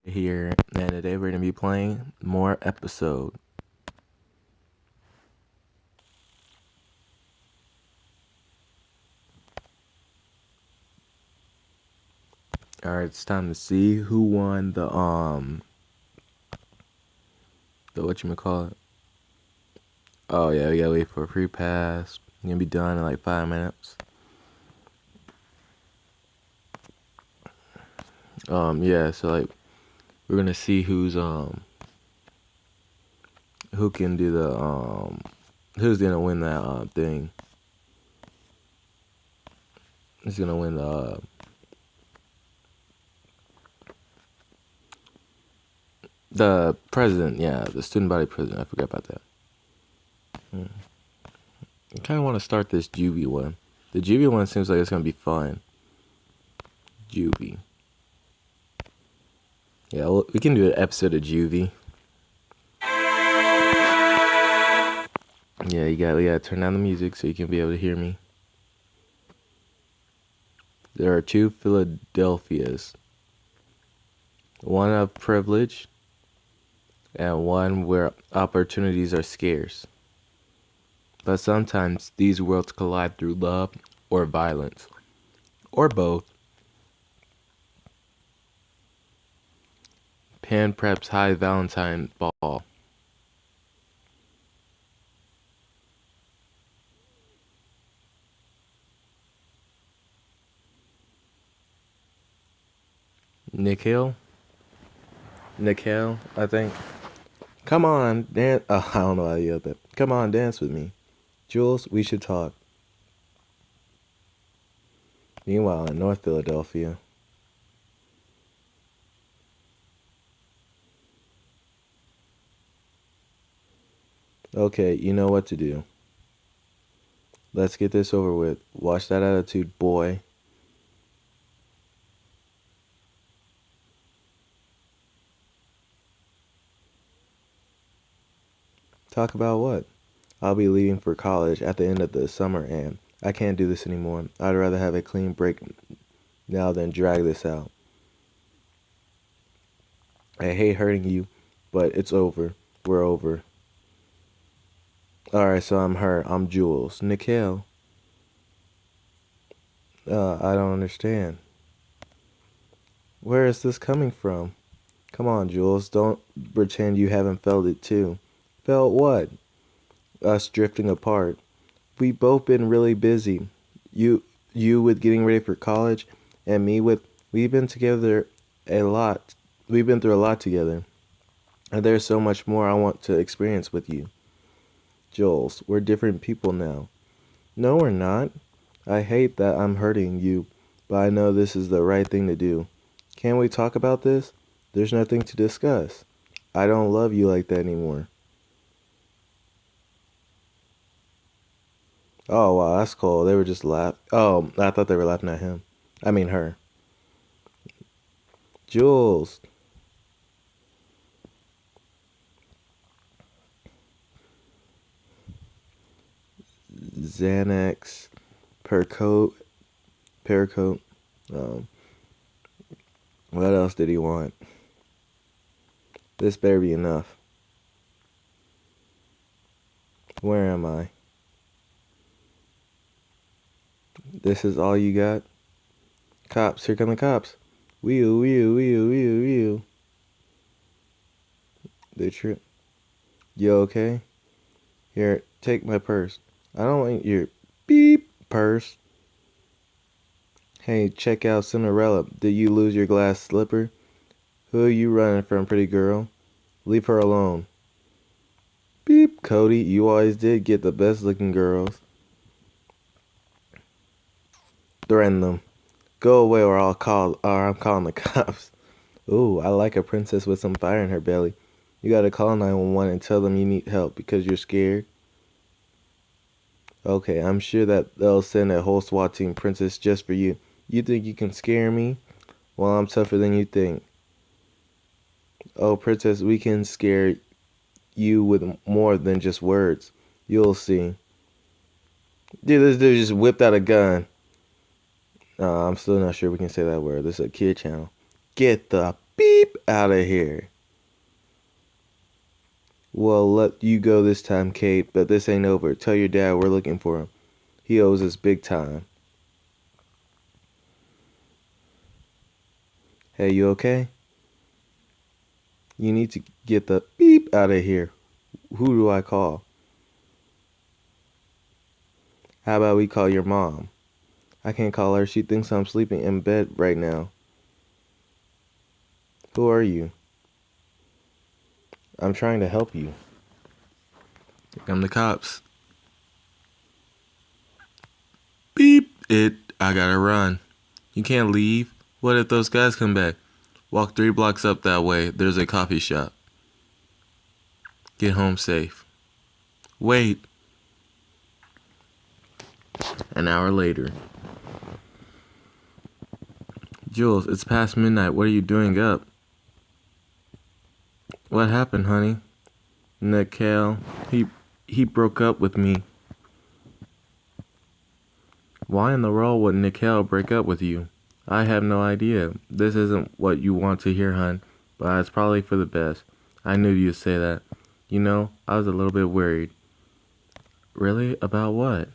Here, and today we're gonna be playing more episode. Alright, it's time to see who won the whatchamacallit. Oh yeah, we gotta wait for a free pass. It's gonna be done in like 5 minutes. Yeah, so like we're gonna see who can do who's gonna win that thing. Who's gonna win the president, yeah, the student body president. I forgot about that. I kinda wanna start this juvie one. The juvie one seems like it's gonna be fun. Juvie. Yeah, we can do an episode of Juvie. Yeah, we gotta turn down the music so you can be able to hear me. There are two Philadelphias. One of privilege and one where opportunities are scarce. But sometimes these worlds collide through love or violence. Or both. Pan preps high Valentine ball. Nikhil, I think. Come on, dance. Oh, I don't know how to yell that. Come on, dance with me. Jules, we should talk. Meanwhile, in North Philadelphia. Okay, you know what to do. Let's get this over with. Watch that attitude, boy. Talk about what? I'll be leaving for college at the end of the summer and I can't do this anymore. I'd rather have a clean break now than drag this out. I hate hurting you, but it's over. We're over. Alright, so I'm her. I'm Jules. Nikhil. I don't understand. Where is this coming from? Come on, Jules. Don't pretend you haven't felt it too. Felt what? Us drifting apart. We've both been really busy. You you with getting ready for college and me with we've been together a lot. We've been through a lot together. And there's so much more I want to experience with you. Jules, we're different people now. No, we're not. I hate that I'm hurting you, but I know this is the right thing to do. Can we talk about this? There's nothing to discuss. I don't love you like that anymore. Oh, wow, that's cool. They were just laughing. Oh, I thought they were laughing at him. I mean, her. Jules. Xanax. Percoat. Paracoat. Um, what else did he want? This better be enough. Where am I? This is all you got? Cops, here come the cops. Wheel, wheel, wheel, wheel, wheel. They trip. You okay? Here, take my purse. I don't want your beep purse. Hey, check out Cinderella. Did you lose your glass slipper? Who are you running from, pretty girl? Leave her alone. Beep, Cody. You always did get the best looking girls. Threaten them. Go away or I'm calling the cops. Ooh, I like a princess with some fire in her belly. You gotta call 911 and tell them you need help because you're scared. Okay, I'm sure that they'll send a whole SWAT team, princess, just for you. You think you can scare me? Well, I'm tougher than you think. Oh, princess, we can scare you with more than just words. You'll see. Dude, this dude just whipped out a gun. I'm still not sure we can say that word. This is a kid channel. Get the beep out of here. Well, let you go this time, Kate, but this ain't over. Tell your dad we're looking for him. He owes us big time. Hey, you okay? You need to get the beep out of here. Who do I call? How about we call your mom? I can't call her. She thinks I'm sleeping in bed right now. Who are you? I'm trying to help you. Here come the cops. Beep it. I gotta run. You can't leave. What if those guys come back? Walk 3 blocks up that way. There's a coffee shop. Get home safe. Wait. An hour later. Jules, it's past midnight. What are you doing up? What happened, honey? Nickel. He broke up with me. Why in the world would Nickel break up with you? I have no idea. This isn't what you want to hear, hun, but it's probably for the best. I knew you'd say that. You know, I was a little bit worried. Really? About what?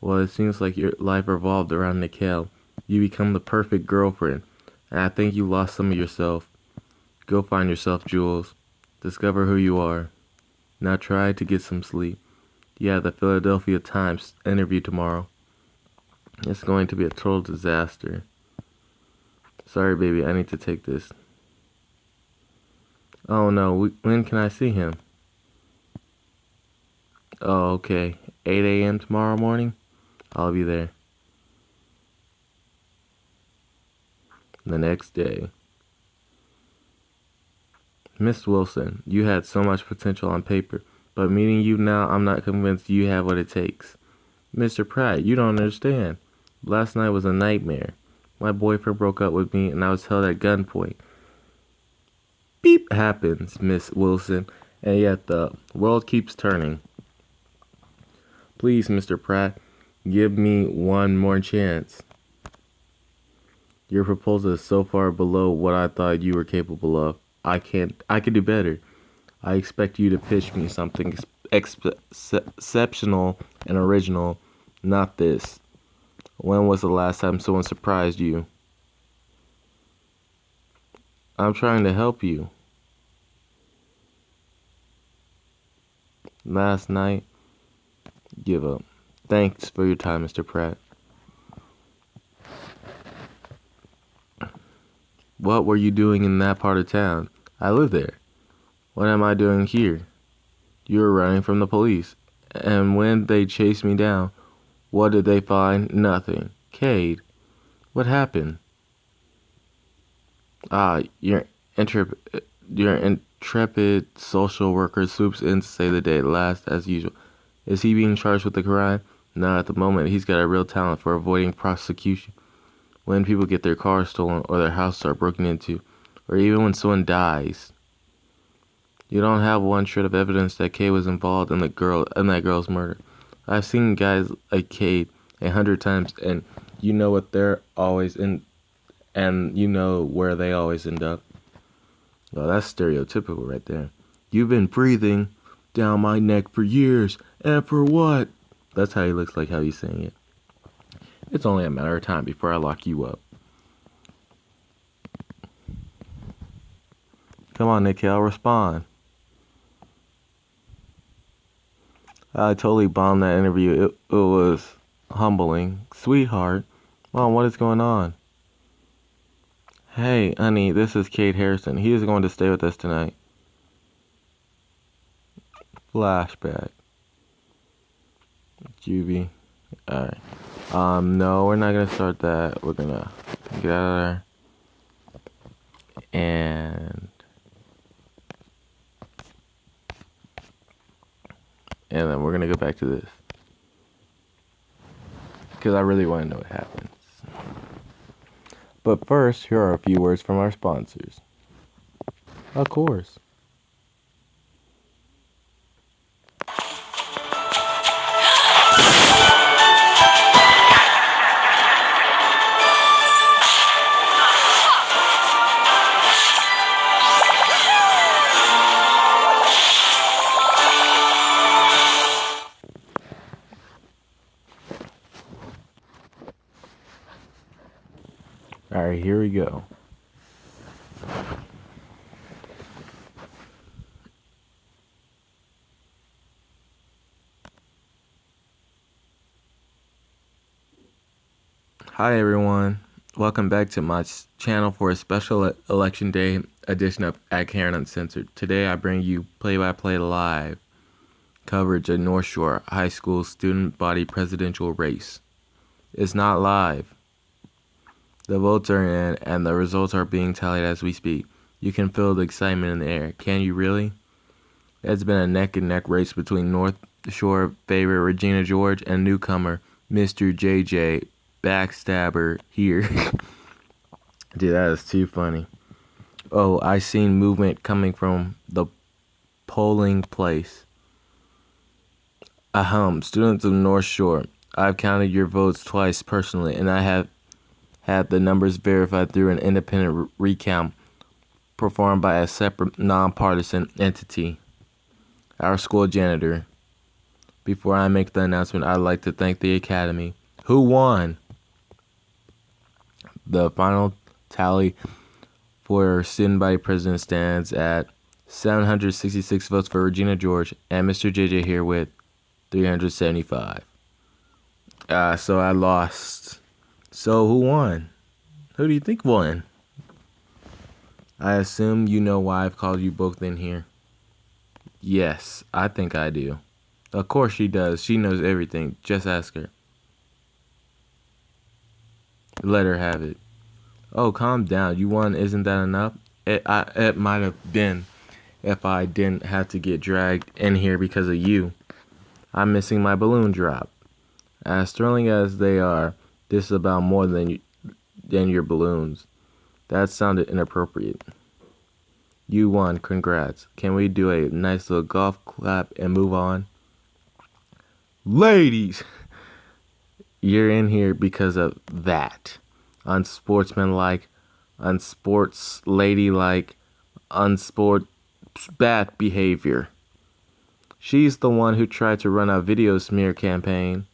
Well, it seems like your life revolved around Nickel. You become the perfect girlfriend, and I think you lost some of yourself. Go find yourself, Jules. Discover who you are. Now try to get some sleep. You have the Philadelphia Times interview tomorrow. It's going to be a total disaster. Sorry, baby, I need to take this. Oh no, when can I see him? Oh, okay. 8 a.m. tomorrow morning? I'll be there. The next day. Miss Wilson, you had so much potential on paper, but meeting you now, I'm not convinced you have what it takes. Mr. Pratt, you don't understand. Last night was a nightmare. My boyfriend broke up with me and I was held at gunpoint. Beep happens, Miss Wilson, and yet the world keeps turning. Please, Mr. Pratt, give me one more chance. Your proposal is so far below what I thought you were capable of. I can do better. I expect you to pitch me something exceptional and original, not this. When was the last time someone surprised you? I'm trying to help you. Last night, give up. Thanks for your time, Mr. Pratt. What were you doing in that part of town? I live there. What am I doing here? You were running from the police. And when they chased me down, what did they find? Nothing. Cade, what happened? Your intrepid social worker swoops in to save the day, last as usual. Is he being charged with the crime? Not at the moment. He's got a real talent for avoiding prosecution. When people get their cars stolen or their houses are broken into, or even when someone dies. You don't have one shred of evidence that Kay was involved in that girl's murder. I've seen guys like Kay 100 times, and you know what they're always in, and you know where they always end up. Well, that's stereotypical right there. You've been breathing down my neck for years, and for what? That's how he looks like how he's saying it. It's only a matter of time before I lock you up. Come on, Nickel, respond. I totally bombed that interview. It was humbling. Sweetheart. Mom, what is going on? Hey, honey, this is Kate Harrison. He is going to stay with us tonight. Flashback. Juvie. Alright. No, we're not gonna start that. We're gonna get out of there. And then we're gonna go back to this. Because I really want to know what happens. But first, here are a few words from our sponsors. Of course. Alright, here we go. Hi everyone, welcome back to my channel for a special election day edition of At Karen Uncensored. Today I bring you play-by-play live coverage of North Shore High School student body presidential race. It's not live. The votes are in and the results are being tallied as we speak. You can feel the excitement in the air. Can you really? It's been a neck-and-neck race between North Shore favorite Regina George and newcomer Mr.JayJay. Backstabber here. Dude, that is too funny. Oh, I seen movement coming from the polling place. Students of North Shore, I've counted your votes twice personally, and I have had the numbers verified through an independent recount performed by a separate nonpartisan entity, our school janitor. Before I make the announcement, I'd like to thank the Academy. Who won? The final tally for student body president stands at 766 votes for Regina George and Mr.JayJay here with 375. So I lost. So who won? Who do you think won? I assume you know why I've called you both in here. Yes, I think I do. Of course she does. She knows everything. Just ask her. Let her have it. Oh, calm down. You won. Isn't that enough? It might have been if I didn't have to get dragged in here because of you. I'm missing my balloon drop. As thrilling as they are, this is about more than your balloons. That sounded inappropriate. You won. Congrats. Can we do a nice little golf clap and move on? Ladies! You're in here because of that. Unsportsmanlike, unsportsladylike, bad behavior. She's the one who tried to run a video smear campaign.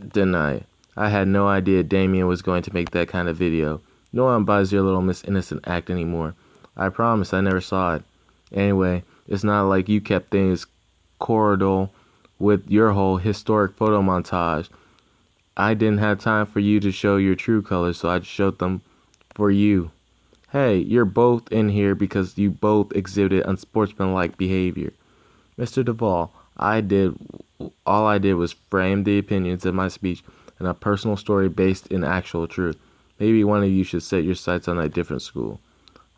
Deny. I had no idea Damien was going to make that kind of video. No one buys your little Miss Innocent act anymore. I promise I never saw it. Anyway, it's not like you kept things cordial with your whole historic photo montage. I didn't have time for you to show your true colors, so I showed them for you. Hey, you're both in here because you both exhibited unsportsmanlike behavior. Mr. Duvall, all I did was frame the opinions of my speech in a personal story based in actual truth. Maybe one of you should set your sights on a different school.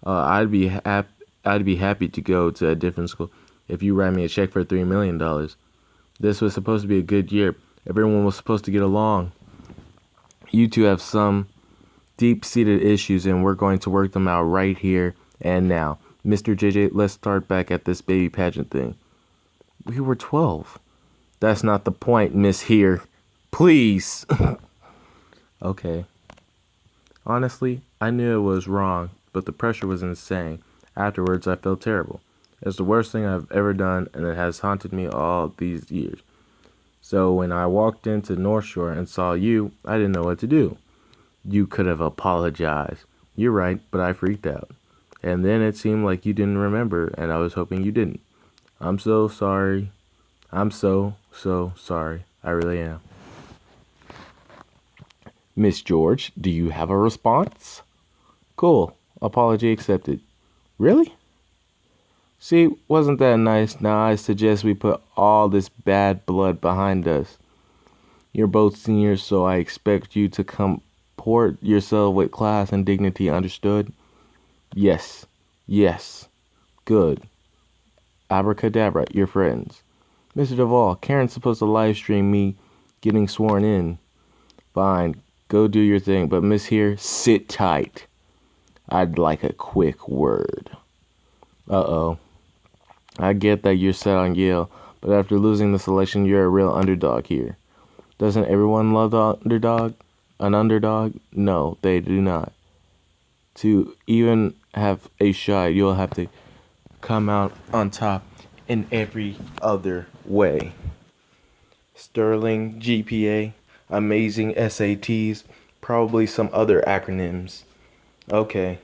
I'd be happy to go to a different school if you write me a check for $3 million. This was supposed to be a good year. Everyone was supposed to get along. You two have some deep-seated issues, and we're going to work them out right here and now. Mr.JayJay, let's start back at this baby pageant thing. We were 12. That's not the point, Miss Here. Please. Okay. Honestly, I knew it was wrong, but the pressure was insane. Afterwards, I felt terrible. It's the worst thing I've ever done, and it has haunted me all these years. So when I walked into North Shore and saw you, I didn't know what to do. You could have apologized. You're right, but I freaked out. And then it seemed like you didn't remember, and I was hoping you didn't. I'm so sorry. I'm so sorry. I really am. Miss George, do you have a response? Cool. Apology accepted. Really? See, wasn't that nice? Now I suggest we put all this bad blood behind us. You're both seniors, so I expect you to comport yourself with class and dignity, understood? Yes. Yes. Good. Abracadabra, your friends. Mr. Duvall, Karen's supposed to live stream me getting sworn in. Fine, go do your thing, but Miss Here, sit tight. I'd like a quick word. Uh-oh. I get that you're set on Yale, but after losing the selection, you're a real underdog here. Doesn't everyone love the underdog? An underdog? No, they do not. To even have a shot, you'll have to come out on top in every other way. Sterling GPA, amazing SATs, Probably some other acronyms. Okay.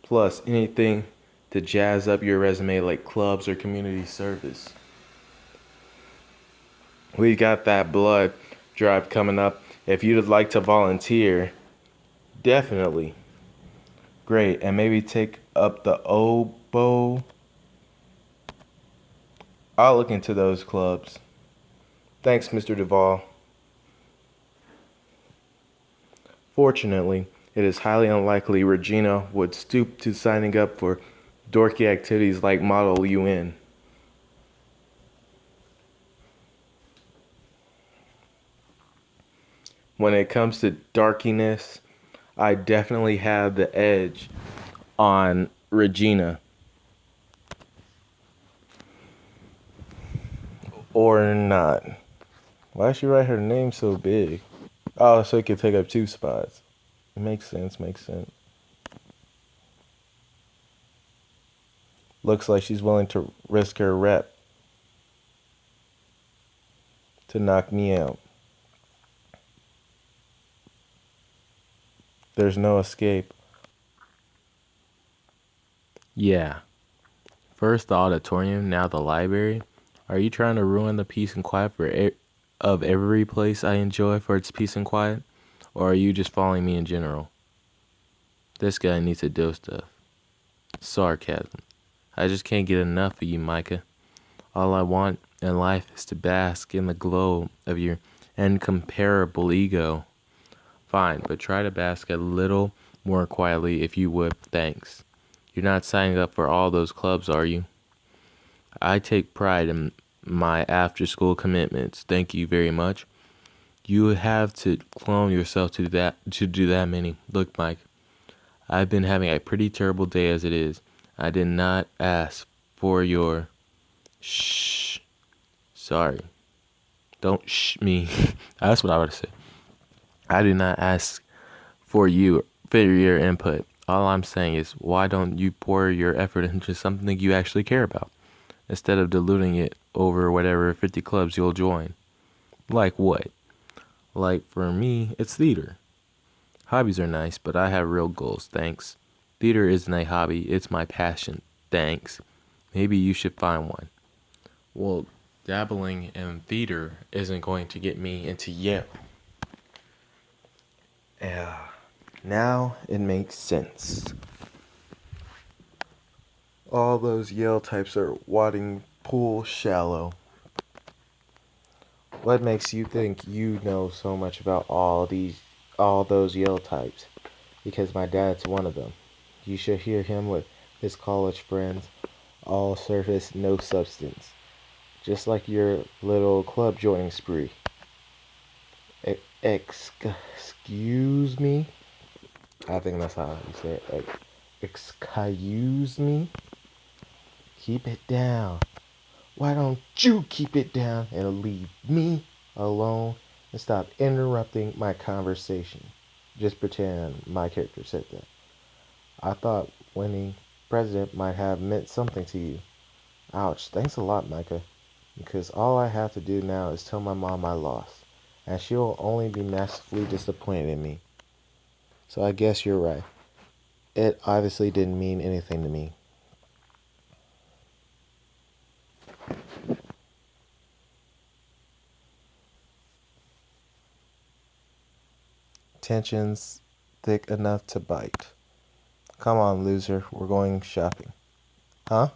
Plus anything to jazz up your resume like clubs or community service. We got that blood drive coming up. If you'd like to volunteer, definitely. Great. And maybe take up the oboe. I'll look into those clubs. Thanks, Mr. Duvall. Fortunately, it is highly unlikely Regina would stoop to signing up for dorky activities like Model UN. When it comes to darkiness, I definitely have the edge on Regina. Or not. Why should she write her name so big? Oh, so it could take up 2 spots. Makes sense, makes sense. Looks like she's willing to risk her rep to knock me out. There's no escape. Yeah. First the auditorium, now the library. Are you trying to ruin the peace and quiet of every place I enjoy for its peace and quiet? Or are you just following me in general? This guy needs a dose of sarcasm. I just can't get enough of you, Micah. All I want in life is to bask in the glow of your incomparable ego. Fine, but try to bask a little more quietly if you would, thanks. You're not signing up for all those clubs, are you? I take pride in my after-school commitments. Thank you very much. You have to clone yourself to do that many. Look, Mike, I've been having a pretty terrible day as it is. I did not ask for your shh. Sorry. Don't shh me. That's what I would say. I do not ask for your input. All I'm saying is, why don't you pour your effort into something you actually care about, instead of diluting it over whatever 50 clubs you'll join? Like what? Like, for me, it's theater. Hobbies are nice, but I have real goals, thanks. Theater isn't a hobby, it's my passion, thanks. Maybe you should find one. Well, dabbling in theater isn't going to get me into Yale. Yeah, now it makes sense. All those Yale types are wadding pool shallow. What makes you think you know so much about all those Yale types? Because my dad's one of them. You should hear him with his college friends. All surface, no substance. Just like your little club joining spree. Excuse me? I think that's how you say it. Excuse me? Keep it down. Why don't you keep it down and leave me alone and stop interrupting my conversation? Just pretend my character said that. I thought winning president might have meant something to you. Ouch, thanks a lot, Micah. Because all I have to do now is tell my mom I lost. And she'll only be massively disappointed in me. So I guess you're right. It obviously didn't mean anything to me. Tension's thick enough to bite. Come on, loser, we're going shopping. Huh?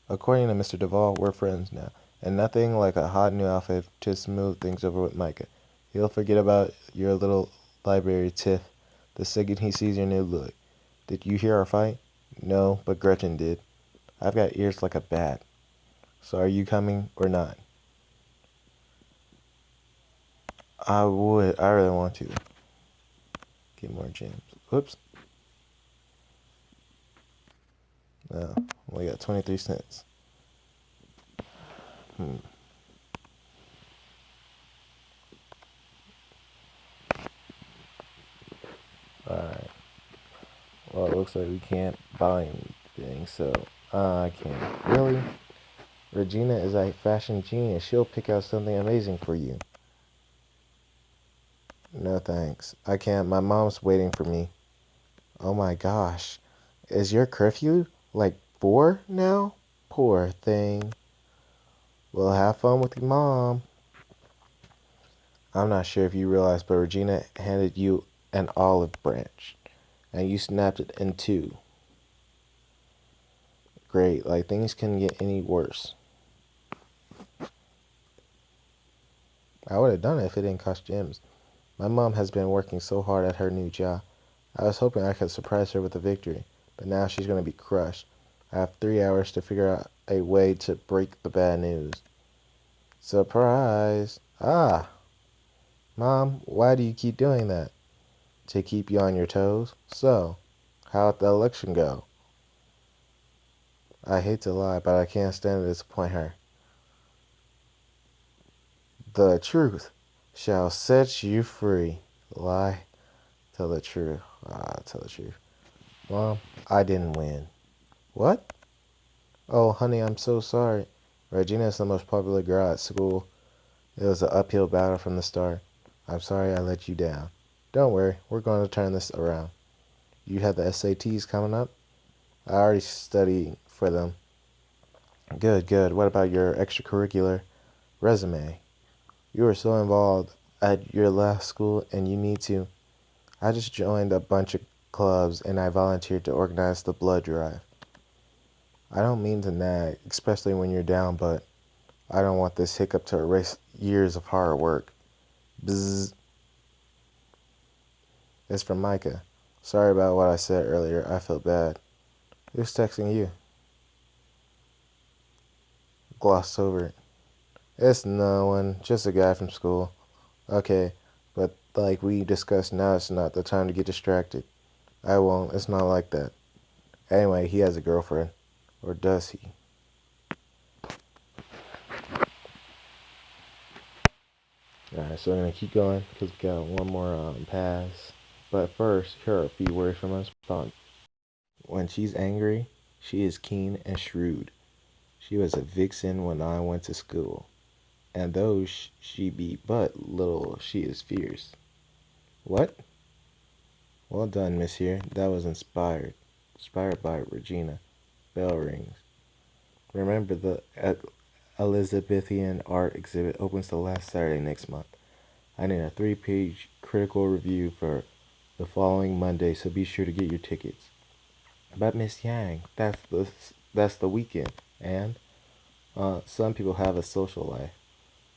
According to Mr. Duvall, we're friends now. And nothing like a hot new outfit to smooth things over with Micah. He'll forget about your little library tiff the second he sees your new look. Did you hear our fight? No, but Gretchen did. I've got ears like a bat. So are you coming or not? I would. I really want to. Get more gems. Whoops. No, only got 23 cents. Alright. Well, it looks like we can't buy anything, so I can't. Really? Regina is a fashion genius. She'll pick out something amazing for you. No thanks. I can't. My mom's waiting for me. Oh my gosh. Is your curfew like 4 now? Poor thing. Well, have fun with your mom. I'm not sure if you realize, but Regina handed you an olive branch, and you snapped it in two. Great, like things couldn't get any worse. I would have done it if it didn't cost gems. My mom has been working so hard at her new job. I was hoping I could surprise her with a victory, but now she's going to be crushed. I have 3 hours to figure out a way to break the bad news. Surprise! Ah! Mom, why do you keep doing that? To keep you on your toes? So, how'd the election go? I hate to lie, but I can't stand to disappoint her. The truth shall set you free. Lie. Tell the truth. Tell the truth. Mom, I didn't win. What? Oh, honey, I'm so sorry. Regina is the most popular girl at school. It was an uphill battle from the start. I'm sorry I let you down. Don't worry, we're going to turn this around. You have the SATs coming up? I already studied for them. Good, good. What about your extracurricular resume? You were so involved at your last school and you need to. I just joined a bunch of clubs and I volunteered to organize the blood drive. I don't mean to nag, especially when you're down, but I don't want this hiccup to erase years of hard work. Bzzz. It's from Micah. Sorry about what I said earlier. I feel bad. Who's texting you? Glossed over it. It's no one, just a guy from school. Okay, but like we discussed, now it's not the time to get distracted. I won't. It's not like that. Anyway, he has a girlfriend. Or does he? Alright, so we're going to keep going because we got one more pass. But first, here are a few words from our sponsor. When she's angry, she is keen and shrewd. She was a vixen when I went to school. And though she be but little, she is fierce. What? Well done, monsieur. That was inspired. Inspired by Regina. Bell rings. Remember, the Elizabethan art exhibit opens the last Saturday next month. I need a 3-page critical review for the following Monday, so be sure to get your tickets. But Miss Yang, that's the weekend, and some people have a social life.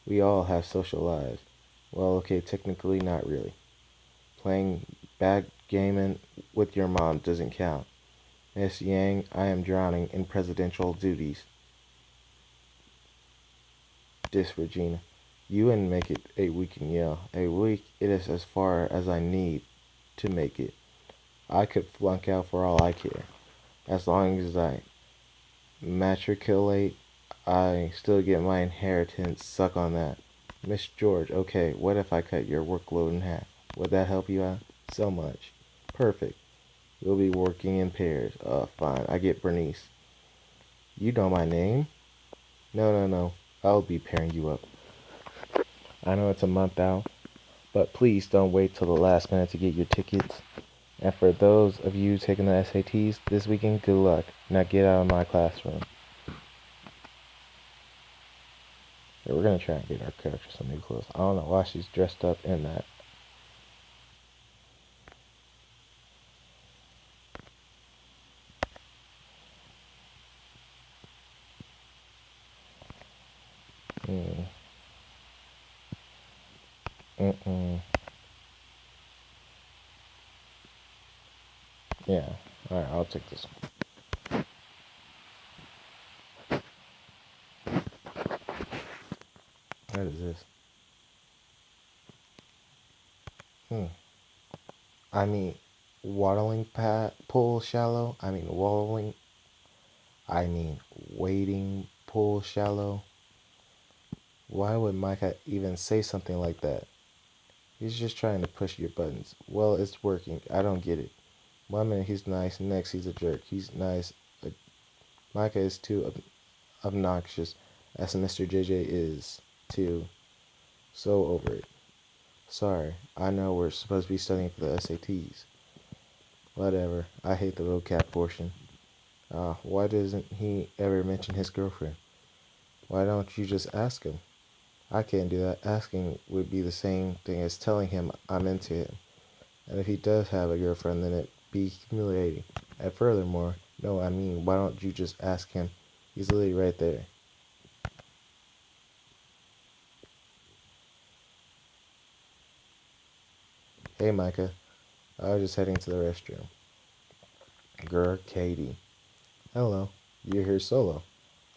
We all have social lives. Well, okay, technically not really. Playing backgammon with your mom doesn't count. Miss Yang, I am drowning in presidential duties. Dis Regina. You wouldn't make it a weekend yell. A week, it is as far as I need to make it. I could flunk out for all I care. As long as I matriculate, I still get my inheritance. Suck on that. Miss George, okay, what if I cut your workload in half? Would that help you out? So much. Perfect. We'll be working in pairs. Fine. I get Bernice. You know my name? No, no, no. I'll be pairing you up. I know it's a month out, but please don't wait till the last minute to get your tickets. And for those of you taking the SATs this weekend, good luck. Now get out of my classroom. Yeah, we're gonna try and get our character some new clothes. I don't know why she's dressed up in that. Mm. Mm-mm. Yeah. Alright, I'll take this one. What is this? Hmm. I mean, waddling pull shallow. I mean, wading pull shallow. Why would Micah even say something like that? He's just trying to push your buttons. Well, it's working. I don't get it. One minute he's nice, next he's a jerk. He's nice. Micah is too obnoxious, as Mr.JayJay is, too. So over it. Sorry, I know we're supposed to be studying for the SATs. Whatever, I hate the vocab portion. Why doesn't he ever mention his girlfriend? Why don't you just ask him? I can't do that. Asking would be the same thing as telling him I'm into him. And if he does have a girlfriend, then it'd be humiliating. And furthermore, no, I mean, why don't you just ask him? He's literally right there. Hey, Micah. I was just heading to the restroom. Girl, Katie. Hello. You're here solo.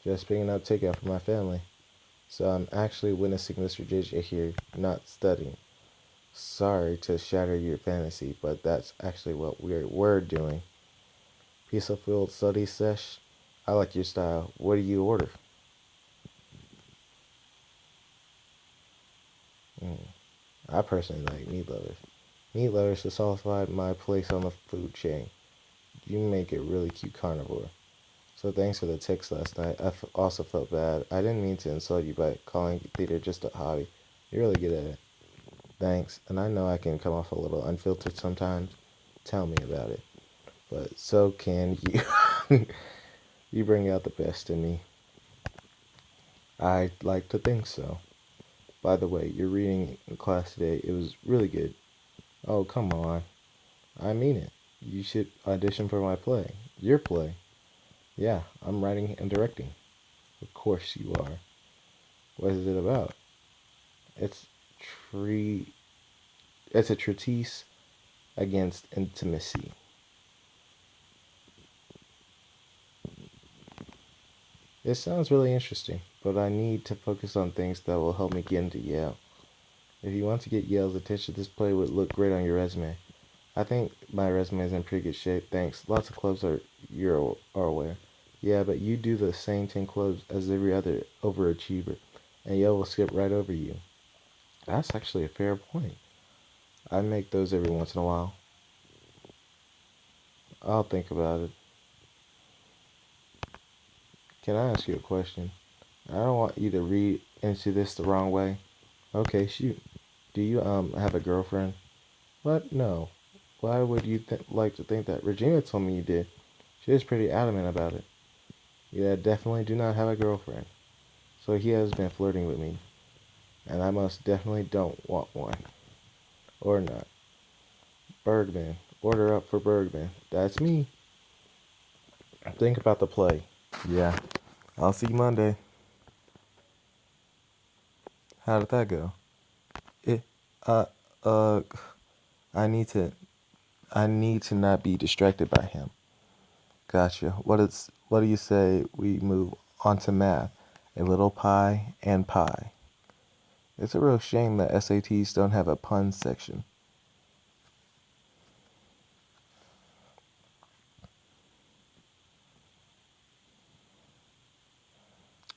Just picking up takeout for my family. So I'm actually witnessing Mr.JayJay here, not studying. Sorry to shatter your fantasy, but that's actually what we're doing. Peaceful study sesh. I like your style. What do you order? Mm. I personally like meat lovers. Meat lovers to solidify my place on the food chain. You make it really cute carnivore. So thanks for the text last night. Also felt bad. I didn't mean to insult you by calling theater just a hobby. You're really good at it. Thanks. And I know I can come off a little unfiltered sometimes. Tell me about it. But so can you. You bring out the best in me. I'd like to think so. By the way, your reading in class today, it was really good. Oh, come on. I mean it. You should audition for my play. Your play. Yeah, I'm writing and directing. Of course you are. What is it about? It's tre- it's a treatise against intimacy. It sounds really interesting, but I need to focus on things that will help me get into Yale. If you want to get Yale's attention, this play would look great on your resume. I think my resume is in pretty good shape, thanks. Lots of clubs are aware. Yeah, but you do the same 10 clubs as every other overachiever, and Yale will skip right over you. That's actually a fair point. I make those every once in a while. I'll think about it. Can I ask you a question? I don't want you to read into this the wrong way. Okay, shoot. Do you have a girlfriend? What? No. Why would you like to think that? Regina told me you did. She was pretty adamant about it. Yeah, definitely do not have a girlfriend. So he has been flirting with me, and I most definitely don't want one. Or not. Bergman. Order up for Bergman. That's me. Think about the play. Yeah. I'll see you Monday. How did that go? It, uh, uh, I need to, I need to not be distracted by him. Gotcha. What do you say we move on to math? A little pie and pie. It's a real shame that SATs don't have a pun section.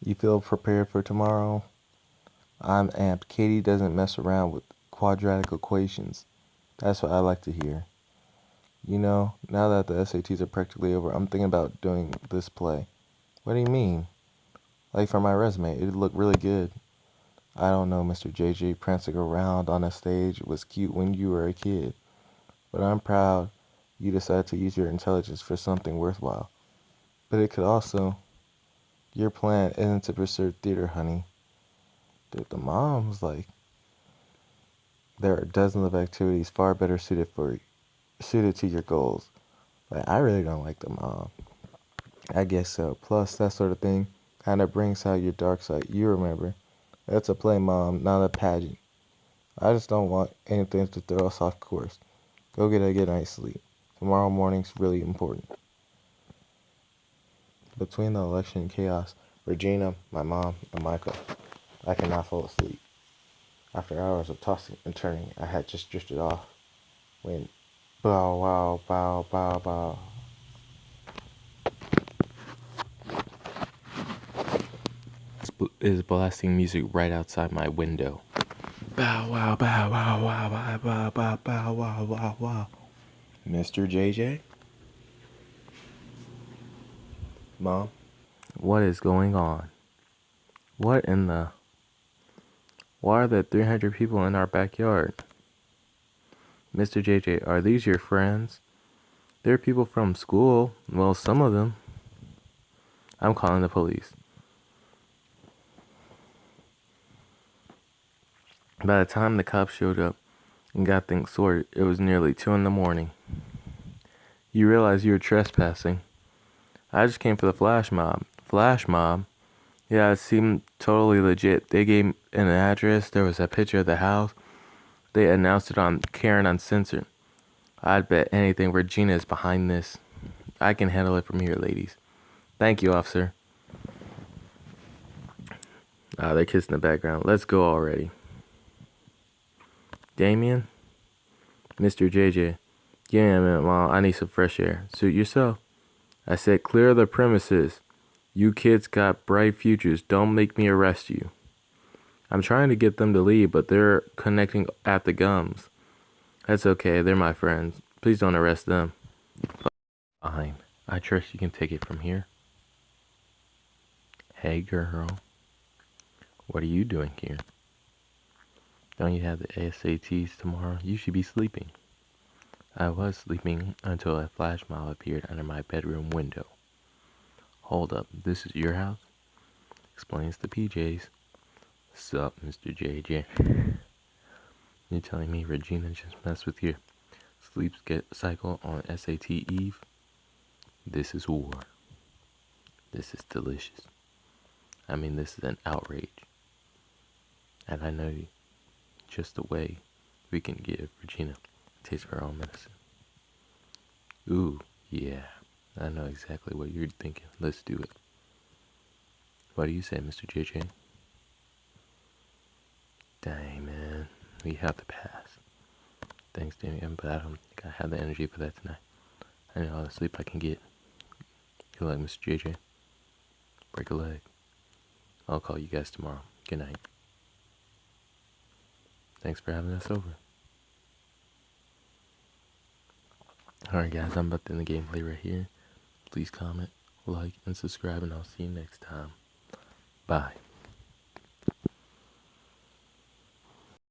You feel prepared for tomorrow? I'm amped. Katie doesn't mess around with quadratic equations. That's what I like to hear. You know, now that the SATs are practically over, I'm thinking about doing this play. What do you mean? Like for my resume, it'd look really good. I don't know, Mr.JayJay prancing around on a stage was cute when you were a kid, but I'm proud you decided to use your intelligence for something worthwhile. But it could also, your plan isn't to pursue theater, honey. Dude, the mom was like, there are dozens of activities far better suited to your goals. Like, I really don't like the mom. I guess so. Plus, that sort of thing kind of brings out your dark side. You remember, that's a play, mom, not a pageant. I just don't want anything to throw us off course. Go get a good night's sleep. Tomorrow morning's really important. Between the election and chaos, Regina, my mom, and Michael, I cannot fall asleep. After hours of tossing and turning, I had just drifted off when bow wow bow bow bow is blasting music right outside my window. Bow wow bow wow wow wow bow bow bow wow wow wow. Mr.JayJay? Mom? What is going on? What in the... Why are there 300 people in our backyard? Mr.JayJay, are these your friends? They're people from school. Well, some of them. I'm calling the police. By the time the cops showed up and got things sorted, it was nearly 2 in the morning. You realize you were trespassing. I just came for the flash mob. Flash mob? Yeah, it seemed totally legit. They gave an address, there was a picture of the house. They announced it on Karen Uncensored. I'd bet anything Regina is behind this. I can handle it from here, ladies. Thank you, officer. They kissed in the background. Let's go already. Damien? Mr.JayJay. Give me a minute, Mom. I need some fresh air. Suit yourself. I said clear the premises. You kids got bright futures. Don't make me arrest you. I'm trying to get them to leave, but they're connecting at the gums. That's okay. They're my friends. Please don't arrest them. Fine. I trust you can take it from here. Hey, girl. What are you doing here? Don't you have the SATs tomorrow? You should be sleeping. I was sleeping until a flash mob appeared under my bedroom window. Hold up, this is your house? Explains the PJs. Sup, Mr.JayJay. You telling me Regina just messed with your sleep cycle on SAT Eve? This is war. This is delicious. I mean, this is an outrage. And I know just the way we can give Regina a taste of her own medicine. Ooh, yeah. I know exactly what you're thinking. Let's do it. What do you say, Mr.JayJay? Dang, man. We have to pass. Thanks, Damien, but I don't think I have the energy for that tonight. I need all the sleep I can get. Good luck, Mr.JayJay. Break a leg. I'll call you guys tomorrow. Good night. Thanks for having us over. Alright guys, I'm about to end the gameplay right here. Please comment, like, and subscribe, and I'll see you next time. Bye.